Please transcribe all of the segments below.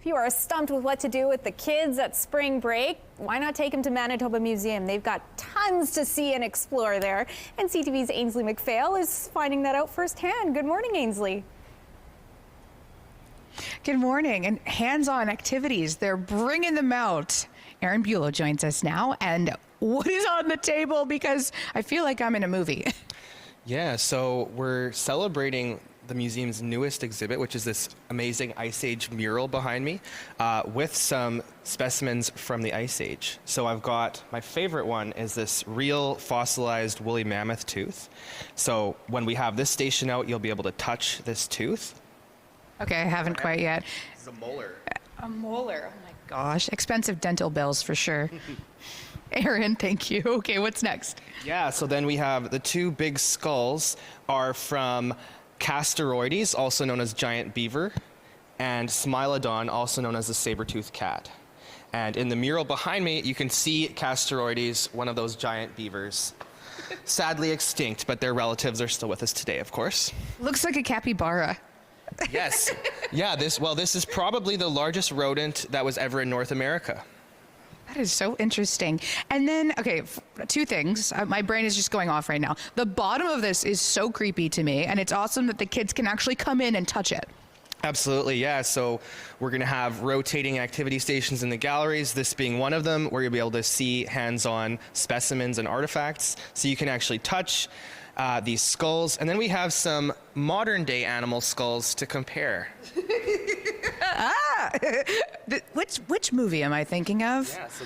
If you are stumped with what to do with the kids at spring break, why not take them to Manitoba Museum? They've got tons to see and explore there. And CTV's Ainsley McPhail is finding that out firsthand. Good morning, Ainsley. Good morning. And hands-on activities, they're bringing them out. Aaron Bulow joins us now. And what is on the table? Because I feel like I'm in a movie. Yeah, so we're celebrating the museum's newest exhibit, which is this amazing Ice Age mural behind me, with some specimens from the Ice Age. So I've got, my favorite one is this real fossilized woolly mammoth tooth. So when we have this station out, you'll be able to touch this tooth. Okay, I haven't quite yet. It's a molar. A molar, oh my gosh. Expensive dental bills for sure. Aaron, thank you. Okay, what's next? Yeah, so then we have the two big skulls are from Castoroides, also known as giant beaver, and Smilodon, also known as the saber-toothed cat. And in the mural behind me, you can see Castoroides, one of those giant beavers. Sadly extinct, but their relatives are still with us today, of course. Looks like a capybara. Yes. Yeah, this is probably the largest rodent that was ever in North America. That is so interesting. And then, okay, two things. My brain is just going off right now. The bottom of this is so creepy to me, and it's awesome that the kids can actually come in and touch it. Absolutely, yeah. So we're going to have rotating activity stations in the galleries, this being one of them, where you'll be able to see hands-on specimens and artifacts. So you can actually touch these skulls. And then we have some modern-day animal skulls to compare. Which movie am I thinking of? Yeah, so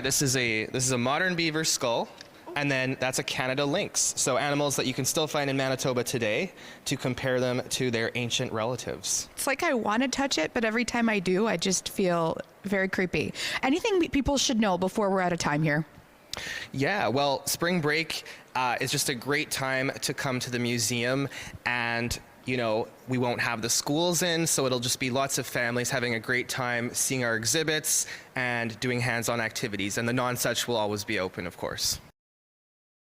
this is a modern beaver skull, and then that's a Canada lynx. So animals that you can still find in Manitoba today, to compare them to their ancient relatives. It's like I want to touch it, but every time I do, I just feel very creepy. Anything people should know before we're out of time here? Yeah, well, spring break is just a great time to come to the museum, and you know, we won't have the schools in, so it'll just be lots of families having a great time seeing our exhibits and doing hands-on activities, and the non-such will always be open, of course.